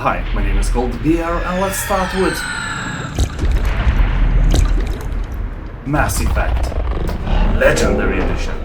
Hi, my name is Beer, and let's start with Mass Effect Legendary Edition.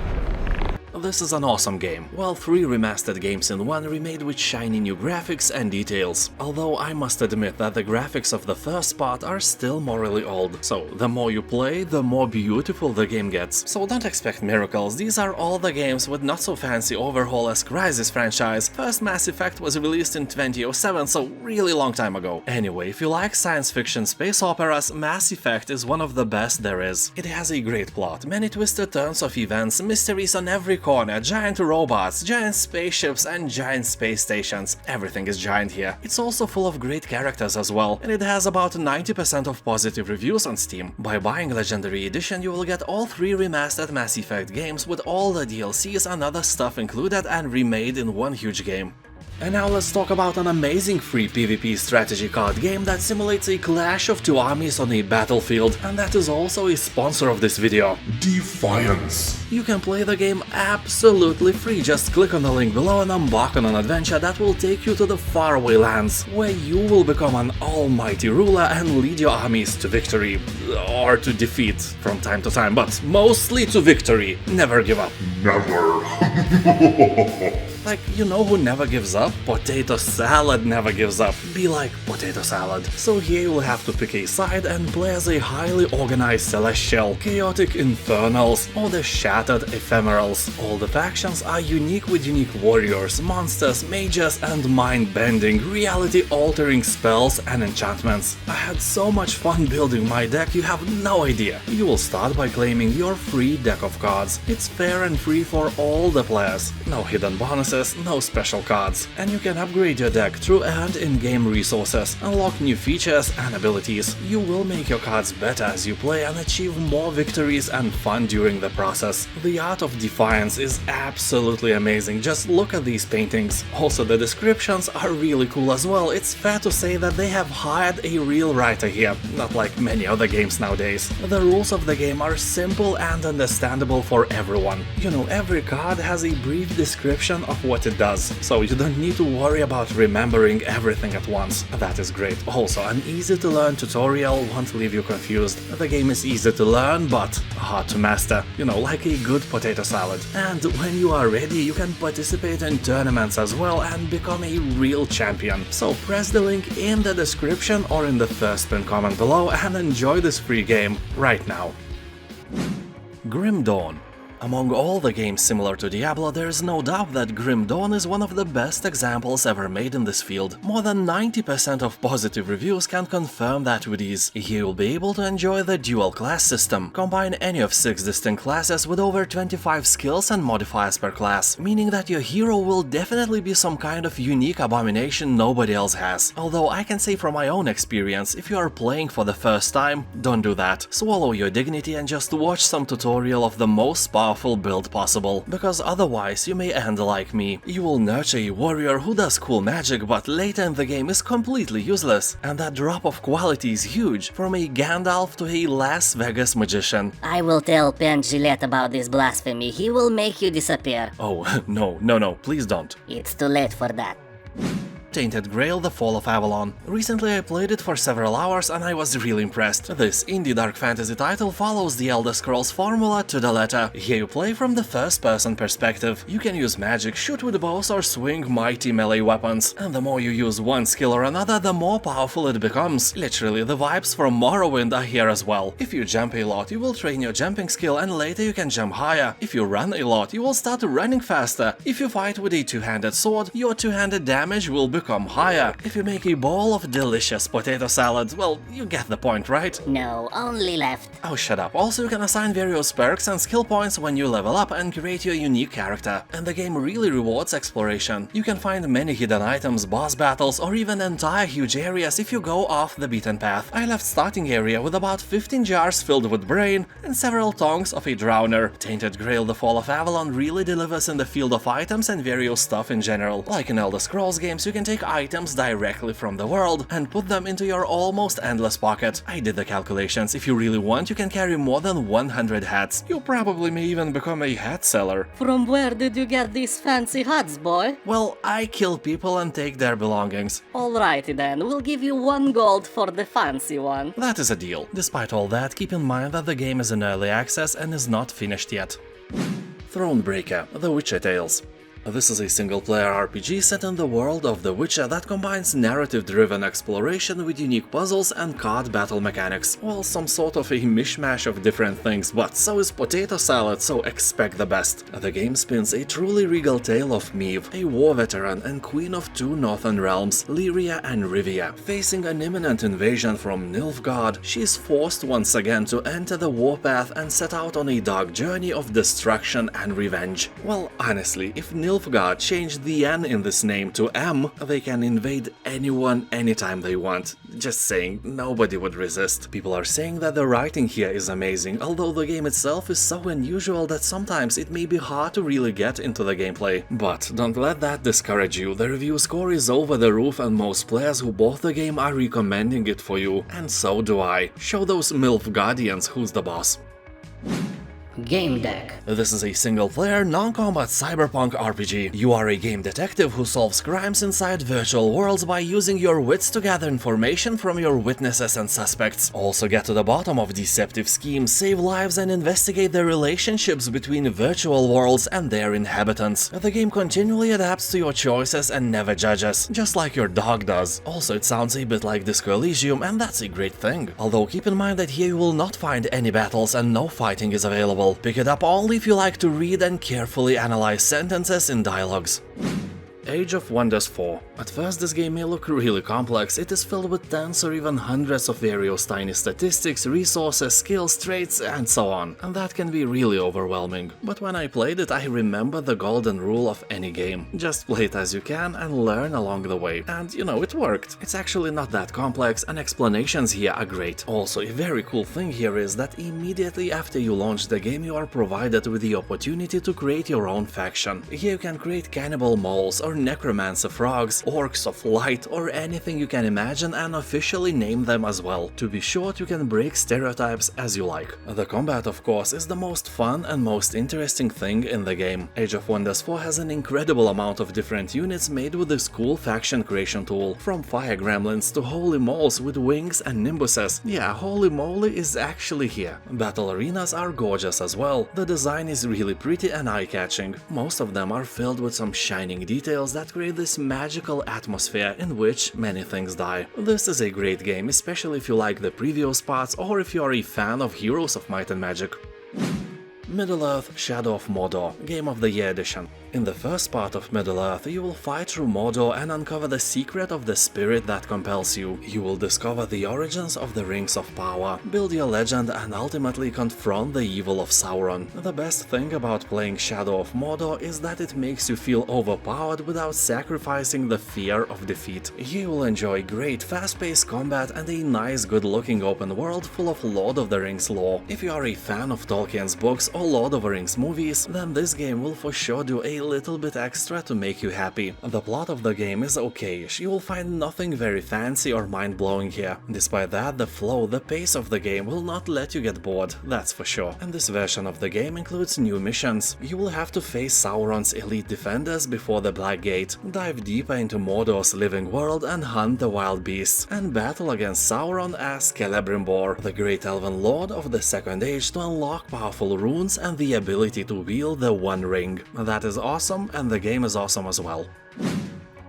This is an awesome game. Well, 3 remastered games in one, remade with shiny new graphics and details. Although I must admit that the graphics of the first part are still morally old. So the more you play, the more beautiful the game gets. So don't expect miracles, these are all the games with not so fancy overhaul as Crysis franchise. First Mass Effect was released in 2007, so really long time ago. Anyway, if you like science fiction space operas, Mass Effect is one of the best there is. It has a great plot, many twisted turns of events, mysteries on every corner, giant robots, giant spaceships and giant space stations. Everything is giant here. It's also full of great characters as well, and it has about 90% of positive reviews on Steam. By buying Legendary Edition, you will get all 3 remastered Mass Effect games with all the DLCs and other stuff included and remade in one huge game. And now let's talk about an amazing free PvP strategy card game that simulates a clash of 2 armies on a battlefield, and that is also a sponsor of this video. Dfiance. You can play the game absolutely free, just click on the link below and embark on an adventure that will take you to the faraway lands, where you will become an almighty ruler and lead your armies to victory. Or to defeat from time to time, but mostly to victory. Never give up. Never. Like, you know who never gives up? Potato salad never gives up. Be like potato salad. So here you'll have to pick a side and play as a highly organized celestial, chaotic infernals, or the shattered ephemerals. All the factions are unique with unique warriors, monsters, mages, and mind-bending, reality-altering spells and enchantments. I had so much fun building my deck, you have no idea. You will start by claiming your free deck of cards. It's fair and free for all the players. No hidden bonuses, no special cards, and you can upgrade your deck through earned in-game resources, unlock new features and abilities. You will make your cards better as you play and achieve more victories and fun during the process. The art of Dfiance is absolutely amazing, just look at these paintings. Also, the descriptions are really cool as well. It's fair to say that they have hired a real writer here, not like many other games nowadays. The rules of the game are simple and understandable for everyone. You know, every card has a brief description of what it does, so you don't need to worry about remembering everything at once. That is great. Also, an easy-to-learn tutorial won't leave you confused. The game is easy to learn, but hard to master. You know, like a good potato salad. And when you are ready, you can participate in tournaments as well and become a real champion. So press the link in the description or in the first pinned comment below and enjoy this free game right now. Grim Dawn. Among all the games similar to Diablo, there is no doubt that Grim Dawn is one of the best examples ever made in this field. More than 90% of positive reviews can confirm that with ease. Here you'll be able to enjoy the dual class system. Combine any of 6 distinct classes with over 25 skills and modifiers per class, meaning that your hero will definitely be some kind of unique abomination nobody else has. Although I can say from my own experience, if you are playing for the first time, don't do that. Swallow your dignity and just watch some tutorial of the most powerful build possible, because otherwise you may end like me. You will nurture a warrior who does cool magic, but later in the game is completely useless, and that drop of quality is huge, from a Gandalf to a Las Vegas magician. I will tell Pen Gillette about this blasphemy, he will make you disappear. Oh, no, please don't. It's too late for that. Tainted Grail: The Fall of Avalon. Recently I played it for several hours and I was really impressed. This indie dark fantasy title follows the Elder Scrolls formula to the letter. Here you play from the first-person perspective. You can use magic, shoot with bows or swing mighty melee weapons. And the more you use one skill or another, the more powerful it becomes. Literally, the vibes from Morrowind are here as well. If you jump a lot, you will train your jumping skill and later you can jump higher. If you run a lot, you will start running faster. If you fight with a two-handed sword, your two-handed damage will become higher. If you make a bowl of delicious potato salad, well, you get the point, right? No, only left. Oh, shut up. Also, you can assign various perks and skill points when you level up and create your unique character. And the game really rewards exploration. You can find many hidden items, boss battles, or even entire huge areas if you go off the beaten path. I left starting area with about 15 jars filled with brain and several tongs of a drowner. Tainted Grail: The Fall of Avalon really delivers in the field of items and various stuff in general. Like in Elder Scrolls games, you can take items directly from the world and put them into your almost endless pocket. I did the calculations. If you really want, you can carry more than 100 hats. You probably may even become a hat seller. From where did you get these fancy hats, boy? Well, I kill people and take their belongings. Alrighty then, we'll give you 1 gold for the fancy one. That is a deal. Despite all that, keep in mind that the game is in early access and is not finished yet. Thronebreaker, The Witcher Tales. This is a single-player RPG set in the world of The Witcher that combines narrative-driven exploration with unique puzzles and card battle mechanics. Well, some sort of a mishmash of different things, but so is potato salad, so expect the best. The game spins a truly regal tale of Meve, a war veteran and queen of 2 northern realms, Lyria and Rivia. Facing an imminent invasion from Nilfgaard, she is forced once again to enter the warpath and set out on a dark journey of destruction and revenge. Well, honestly, if Nilfgaard changed the N in this name to M, they can invade anyone anytime they want. Just saying, nobody would resist. People are saying that the writing here is amazing, although the game itself is so unusual that sometimes it may be hard to really get into the gameplay. But don't let that discourage you. The review score is over the roof and most players who bought the game are recommending it for you. And so do I. Show those MILF Guardians who's the boss. Gamedec. This is a single-player, non-combat cyberpunk RPG. You are a game detective who solves crimes inside virtual worlds by using your wits to gather information from your witnesses and suspects. Also get to the bottom of deceptive schemes, save lives and investigate the relationships between virtual worlds and their inhabitants. The game continually adapts to your choices and never judges, just like your dog does. Also, it sounds a bit like Disco Elysium, and that's a great thing. Although keep in mind that here you will not find any battles and no fighting is available. Pick it up only if you like to read and carefully analyze sentences in dialogues. Age of Wonders 4. At first this game may look really complex, it is filled with tens or even hundreds of various tiny statistics, resources, skills, traits, and so on, and that can be really overwhelming. But when I played it, I remember the golden rule of any game. Just play it as you can and learn along the way. And you know, it worked. It's actually not that complex, and explanations here are great. Also, a very cool thing here is that immediately after you launch the game, you are provided with the opportunity to create your own faction. Here you can create cannibal moles or necromancer frogs, orcs of light, or anything you can imagine and officially name them as well. To be short, you can break stereotypes as you like. The combat, of course, is the most fun and most interesting thing in the game. Age of Wonders 4 has an incredible amount of different units made with this cool faction creation tool, from fire gremlins to holy moles with wings and nimbuses. Yeah, holy moly is actually here. Battle arenas are gorgeous as well. The design is really pretty and eye-catching. Most of them are filled with some shining details that create this magical atmosphere in which many things die. This is a great game, especially if you like the previous parts or if you are a fan of Heroes of Might and Magic. Middle-earth: Shadow of Mordor, Game of the Year Edition. In the first part of Middle-earth, you will fight through Mordor and uncover the secret of the spirit that compels you. You will discover the origins of the Rings of Power, build your legend and ultimately confront the evil of Sauron. The best thing about playing Shadow of Mordor is that it makes you feel overpowered without sacrificing the fear of defeat. You will enjoy great fast-paced combat and a nice good-looking open world full of Lord of the Rings lore. If you are a fan of Tolkien's books or Lord of the Rings movies, then this game will for sure do a little bit extra to make you happy. The plot of the game is okayish, you will find nothing very fancy or mind-blowing here. Despite that, the flow, the pace of the game will not let you get bored, that's for sure. And this version of the game includes new missions. You will have to face Sauron's elite defenders before the Black Gate, dive deeper into Mordor's living world and hunt the wild beasts, and battle against Sauron as Celebrimbor, the great elven lord of the Second Age, to unlock powerful runes and the ability to wield the One Ring. That is awesome, and the game is awesome as well.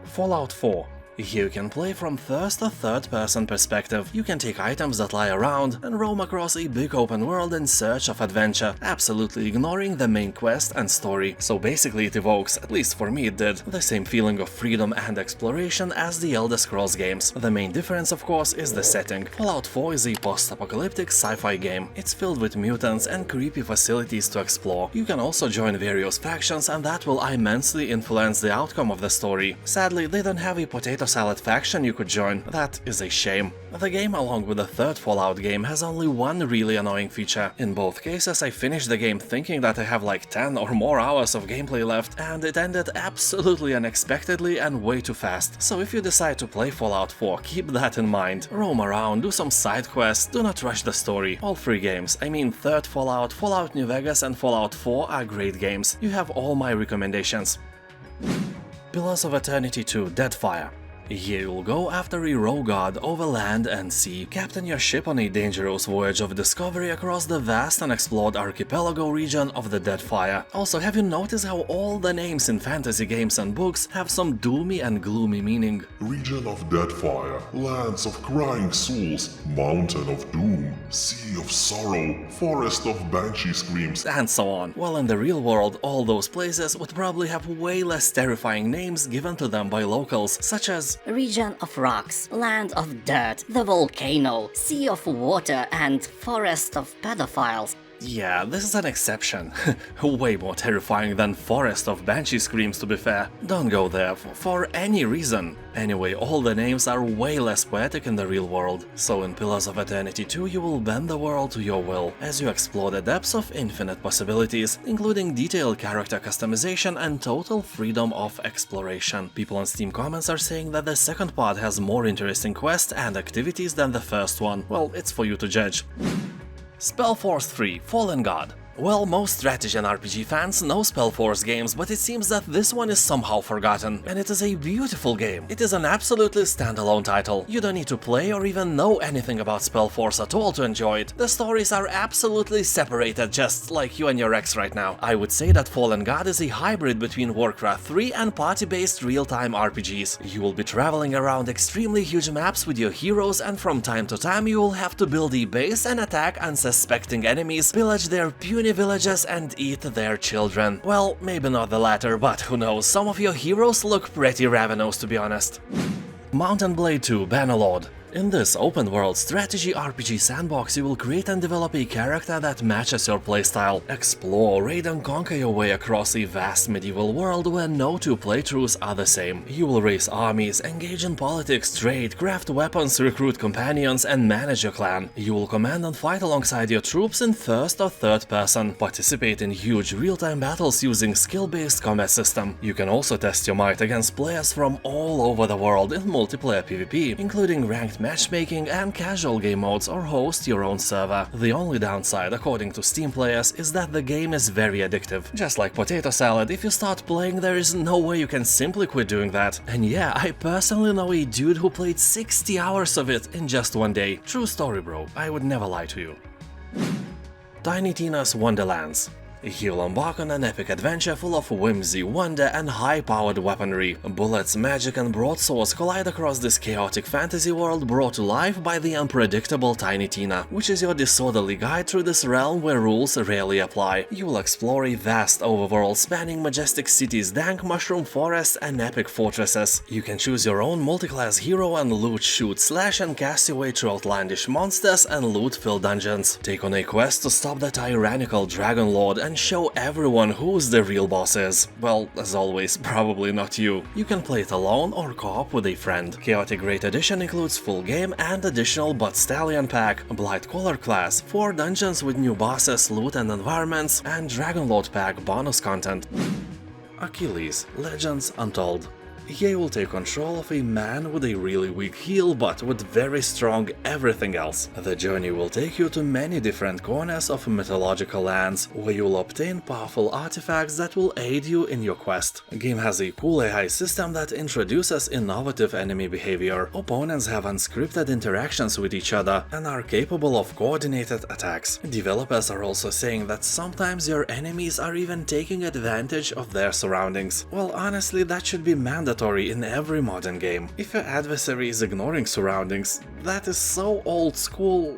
Fallout 4. Here you can play from first or third-person perspective. You can take items that lie around and roam across a big open world in search of adventure, absolutely ignoring the main quest and story. So basically it evokes, at least for me it did, the same feeling of freedom and exploration as the Elder Scrolls games. The main difference, of course, is the setting. Fallout 4 is a post-apocalyptic sci-fi game. It's filled with mutants and creepy facilities to explore. You can also join various factions, and that will immensely influence the outcome of the story. Sadly, they don't have a potato Salad faction you could join. That is a shame. The game, along with the third Fallout game, has only one really annoying feature. In both cases, I finished the game thinking that I have like 10 or more hours of gameplay left, and it ended absolutely unexpectedly and way too fast. So if you decide to play Fallout 4, keep that in mind. Roam around, do some side quests, do not rush the story. All three games, I mean third Fallout, Fallout New Vegas and Fallout 4 are great games. You have all my recommendations. Pillars of Eternity 2 Deadfire. Here you'll go after a rogue god over land and sea, captain your ship on a dangerous voyage of discovery across the vast unexplored archipelago region of the Deadfire. Also, have you noticed how all the names in fantasy games and books have some doomy and gloomy meaning? Region of Deadfire, lands of crying souls, mountain of doom, sea of sorrow, forest of banshee screams, and so on. Well, in the real world, all those places would probably have way less terrifying names given to them by locals, such as Region of Rocks, Land of Dirt, the Volcano, Sea of Water, and Forest of Pedophiles. yeah, this is an exception. Way more terrifying than Forest of Banshee Screams, to be fair. Don't go there for any reason. Anyway, all the names are way less poetic in the real world. So in Pillars of Eternity 2 you will bend the world to your will, as you explore the depths of infinite possibilities, including detailed character customization and total freedom of exploration. People on Steam comments are saying that the second part has more interesting quests and activities than the first one. Well, it's for you to judge. Spellforce 3 Fallen God. Well, most strategy and RPG fans know Spellforce games, but it seems that this one is somehow forgotten, and it is a beautiful game. It is an absolutely standalone title. You don't need to play or even know anything about Spellforce at all to enjoy it. The stories are absolutely separated, just like you and your ex right now. I would say that Fallen God is a hybrid between Warcraft 3 and party-based real-time RPGs. You will be traveling around extremely huge maps with your heroes, and from time to time you will have to build a base and attack unsuspecting enemies, pillage their puny villages and eat their children. Well, maybe not the latter, but who knows, some of your heroes look pretty ravenous, to be honest. Mountain Blade 2 Bannerlord. In this open-world strategy RPG sandbox, you will create and develop a character that matches your playstyle. Explore, raid and conquer your way across a vast medieval world where no two playthroughs are the same. You will raise armies, engage in politics, trade, craft weapons, recruit companions, and manage your clan. You will command and fight alongside your troops in first or third person. Participate in huge real-time battles using skill-based combat system. You can also test your might against players from all over the world in multiplayer PvP, including ranked matchmaking and casual game modes, or host your own server. The only downside, according to Steam players, is that the game is very addictive. Just like Potato Salad, if you start playing there is no way you can simply quit doing that. And yeah, I personally know a dude who played 60 hours of it in just one day. True story, bro, I would never lie to you. Tiny Tina's Wonderlands. You'll embark on an epic adventure full of whimsy, wonder, and high-powered weaponry. Bullets, magic, and broadswords collide across this chaotic fantasy world brought to life by the unpredictable Tiny Tina, which is your disorderly guide through this realm where rules rarely apply. You will explore a vast overworld spanning majestic cities, dank mushroom forests, and epic fortresses. You can choose your own multi-class hero and loot, shoot, slash, and cast your way through outlandish monsters and loot-filled dungeons. Take on a quest to stop the tyrannical Dragonlord and show everyone who's the real boss is. Well, as always, probably not you. You can play it alone or co-op with a friend. Chaotic Great Edition includes full game and additional But Stallion pack, Blight Collar class, 4 dungeons with new bosses, loot and environments, and Dragonlord pack bonus content. Achilles, Legends Untold. He will take control of a man with a really weak heel but with very strong everything else. The journey will take you to many different corners of mythological lands, where you will obtain powerful artifacts that will aid you in your quest. The game has a cool AI system that introduces innovative enemy behavior. Opponents have unscripted interactions with each other and are capable of coordinated attacks. Developers are also saying that sometimes your enemies are even taking advantage of their surroundings. Well, honestly, that should be mandatory in every modern game. If your adversary is ignoring surroundings, that is so old school.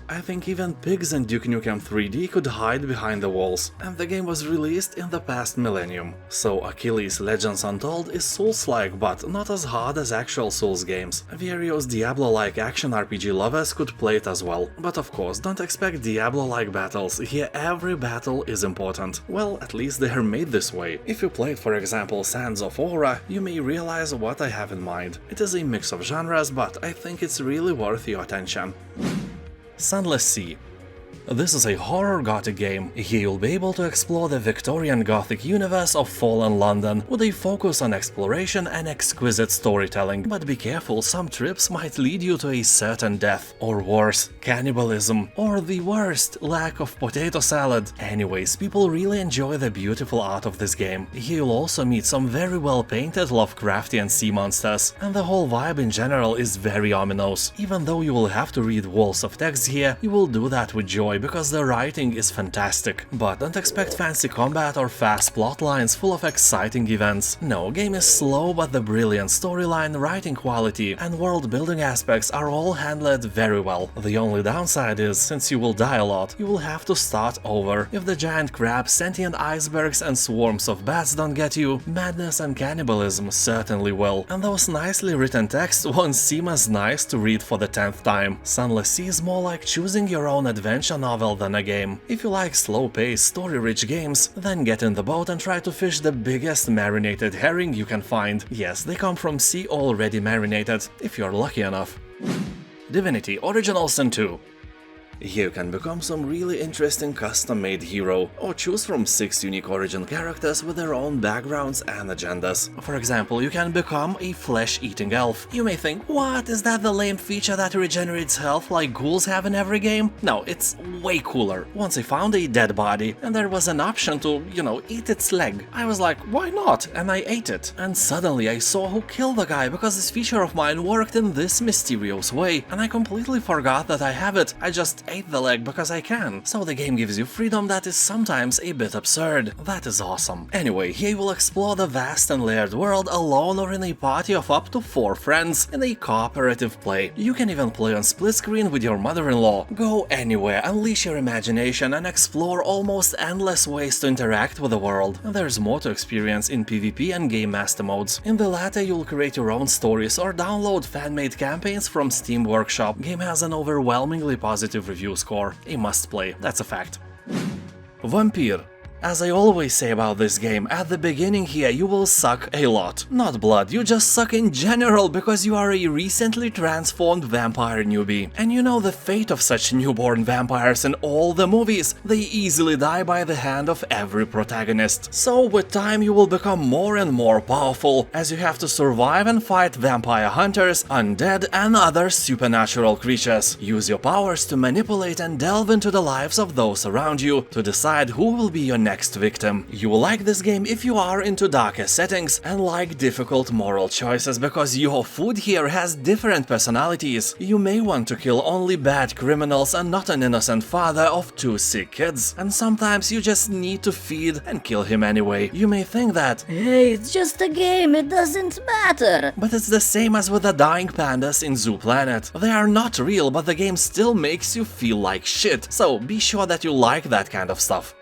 I think even pigs in Duke Nukem 3D could hide behind the walls, and the game was released in the past millennium. So Achilles Legends Untold is Souls-like, but not as hard as actual Souls games. Various Diablo-like action RPG lovers could play it as well. But of course, don't expect Diablo-like battles, here every battle is important. Well, at least they are made this way. If you played, for example, Sands of Ora genre, you may realize what I have in mind. It is a mix of genres, but I think it's really worth your attention. Sunless Sea. This is a horror gothic game. Here you'll be able to explore the Victorian Gothic universe of fallen London, with a focus on exploration and exquisite storytelling. But be careful, some trips might lead you to a certain death, or worse, cannibalism, or the worst, lack of potato salad. Anyways, people really enjoy the beautiful art of this game. Here you'll also meet some very well painted Lovecraftian sea monsters, and the whole vibe in general is very ominous. Even though you will have to read walls of text here, you will do that with joy because the writing is fantastic. But don't expect fancy combat or fast plot lines full of exciting events. No, game is slow, but the brilliant storyline, writing quality and world building aspects are all handled very well. The only downside is, since you will die a lot, you will have to start over. If the giant crabs, sentient icebergs and swarms of bats don't get you, madness and cannibalism certainly will. And those nicely written texts won't seem as nice to read for the 10th time. Sunless Sea is more like choosing your own adventure novel than a game. If you like slow-paced, story-rich games, then get in the boat and try to fish the biggest marinated herring you can find. Yes, they come from sea already marinated, if you're lucky enough. Divinity Original Sin 2. Here you can become some really interesting custom-made hero, or choose from 6 unique origin characters with their own backgrounds and agendas. For example, you can become a flesh-eating elf. You may think, what, is that the lame feature that regenerates health like ghouls have in every game? No, it's way cooler. Once I found a dead body, and there was an option to, eat its leg. I was like, why not? And I ate it. And suddenly I saw who killed the guy, because this feature of mine worked in this mysterious way, and I completely forgot that I have it. I just ate the leg because I can. So the game gives you freedom that is sometimes a bit absurd. That is awesome. Anyway, here you will explore the vast and layered world alone or in a party of up to 4 friends in a cooperative play. You can even play on split screen with your mother-in-law. Go anywhere, unleash your imagination and explore almost endless ways to interact with the world. There's more to experience in PvP and Game Master modes. In the latter, you'll create your own stories or download fan-made campaigns from Steam Workshop. Game has an overwhelmingly positive review score. A must-play, that's a fact. Vampyr. As I always say about this game, at the beginning here you will suck a lot. Not blood, you just suck in general because you are a recently transformed vampire newbie. And you know the fate of such newborn vampires in all the movies. They easily die by the hand of every protagonist. So with time you will become more and more powerful, as you have to survive and fight vampire hunters, undead and other supernatural creatures. Use your powers to manipulate and delve into the lives of those around you to decide who will be your next victim. You will like this game if you are into darker settings and like difficult moral choices, because your food here has different personalities. You may want to kill only bad criminals and not an innocent father of 2 sick kids, and sometimes you just need to feed and kill him anyway. You may think that, hey, it's just a game, it doesn't matter. But it's the same as with the dying pandas in Zoo Planet. They are not real, but the game still makes you feel like shit, so be sure that you like that kind of stuff.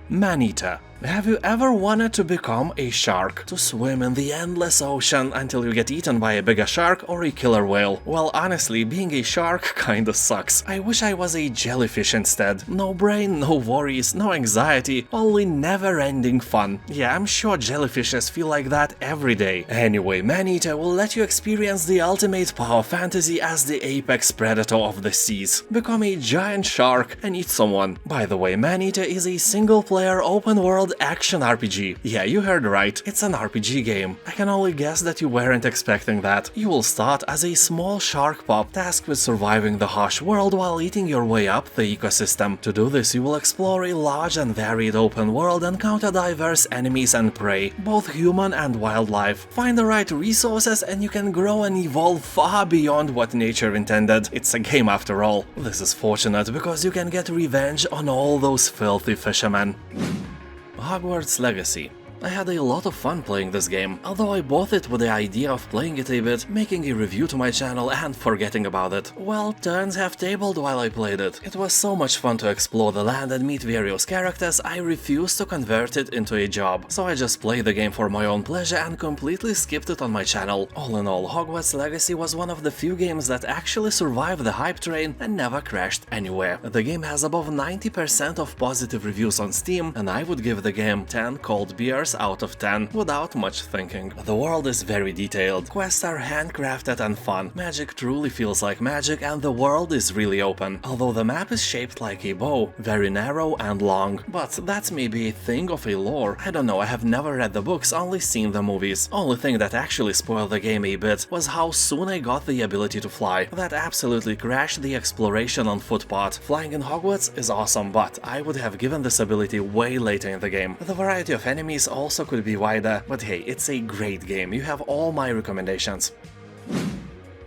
Maneater. Have you ever wanted to become a shark? To swim in the endless ocean until you get eaten by a bigger shark or a killer whale? Well, honestly, being a shark kinda sucks. I wish I was a jellyfish instead. No brain, no worries, no anxiety, only never-ending fun. Yeah, I'm sure jellyfishes feel like that every day. Anyway, Maneater will let you experience the ultimate power fantasy as the apex predator of the seas. Become a giant shark and eat someone. By the way, Maneater is a single-player open-world action RPG. Yeah, you heard right, it's an RPG game. I can only guess that you weren't expecting that. You will start as a small shark pup tasked with surviving the harsh world while eating your way up the ecosystem. To do this, you will explore a large and varied open world and encounter diverse enemies and prey, both human and wildlife. Find the right resources and you can grow and evolve far beyond what nature intended. It's a game after all. This is fortunate because you can get revenge on all those filthy fishermen. Hogwarts Legacy. I had a lot of fun playing this game, although I bought it with the idea of playing it a bit, making a review to my channel and forgetting about it. Well, turns have tabled while I played it. It was so much fun to explore the land and meet various characters, I refused to convert it into a job. So I just played the game for my own pleasure and completely skipped it on my channel. All in all, Hogwarts Legacy was one of the few games that actually survived the hype train and never crashed anywhere. The game has above 90% of positive reviews on Steam, and I would give the game 10 cold beers 6 out of 10 without much thinking. The world is very detailed, quests are handcrafted and fun, magic truly feels like magic, and the world is really open. Although the map is shaped like a bow, very narrow and long. But that's maybe a thing of a lore. I don't know, I have never read the books, only seen the movies. Only thing that actually spoiled the game a bit was how soon I got the ability to fly. That absolutely crashed the exploration on footpath. Flying in Hogwarts is awesome, but I would have given this ability way later in the game. The variety of enemies also could be wider, but hey, it's a great game, you have all my recommendations.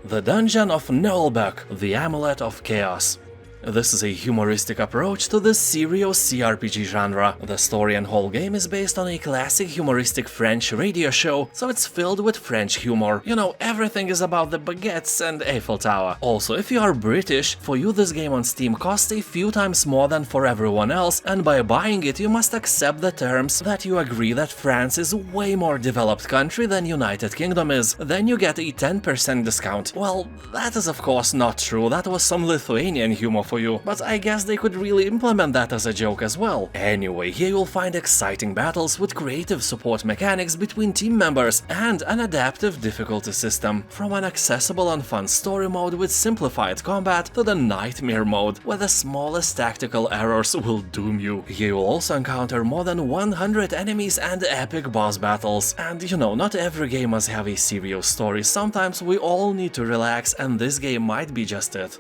The Dungeon of Naheulbeuk, the Amulet of Chaos. This is a humoristic approach to the serious CRPG genre. The story and whole game is based on a classic humoristic French radio show, so it's filled with French humor. You know, everything is about the baguettes and Eiffel Tower. Also, if you are British, for you this game on Steam costs a few times more than for everyone else, and by buying it you must accept the terms that you agree that France is way more developed country than United Kingdom is. Then you get a 10% discount. Well, that is of course not true, that was some Lithuanian humor for you, but I guess they could really implement that as a joke as well. Anyway, here you'll find exciting battles with creative support mechanics between team members and an adaptive difficulty system. From an accessible and fun story mode with simplified combat to the nightmare mode, where the smallest tactical errors will doom you. Here you'll also encounter more than 100 enemies and epic boss battles. And you know, not every game must have a serious story, sometimes we all need to relax, and this game might be just it.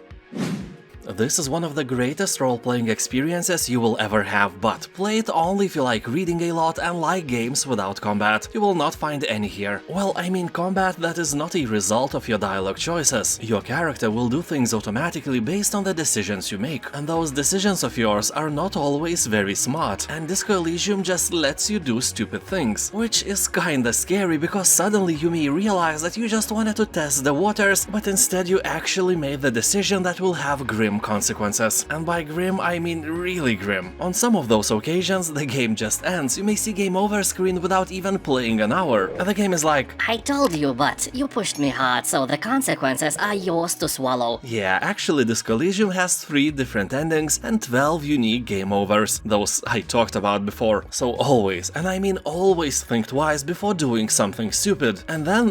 This is one of the greatest role-playing experiences you will ever have, but play it only if you like reading a lot and like games without combat. You will not find any here. Well, I mean combat that is not a result of your dialogue choices. Your character will do things automatically based on the decisions you make, and those decisions of yours are not always very smart, and Disco Elysium just lets you do stupid things, which is kinda scary because suddenly you may realize that you just wanted to test the waters, but instead you actually made the decision that will have grim consequences. And by grim, I mean really grim. On some of those occasions, the game just ends. You may see game over screen without even playing an hour. And the game is like, I told you, but you pushed me hard, so the consequences are yours to swallow. yeah, actually Disco Elysium has 3 different endings and 12 unique game overs. Those I talked about before. So always, and I mean always, think twice before doing something stupid. And then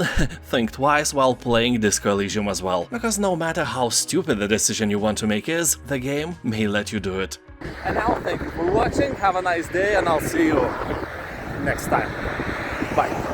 think twice while playing Disco Elysium as well. Because no matter how stupid the decision you want to make is, the game may let you do it. And now thank you for watching, have a nice day, and I'll see you next time. Bye.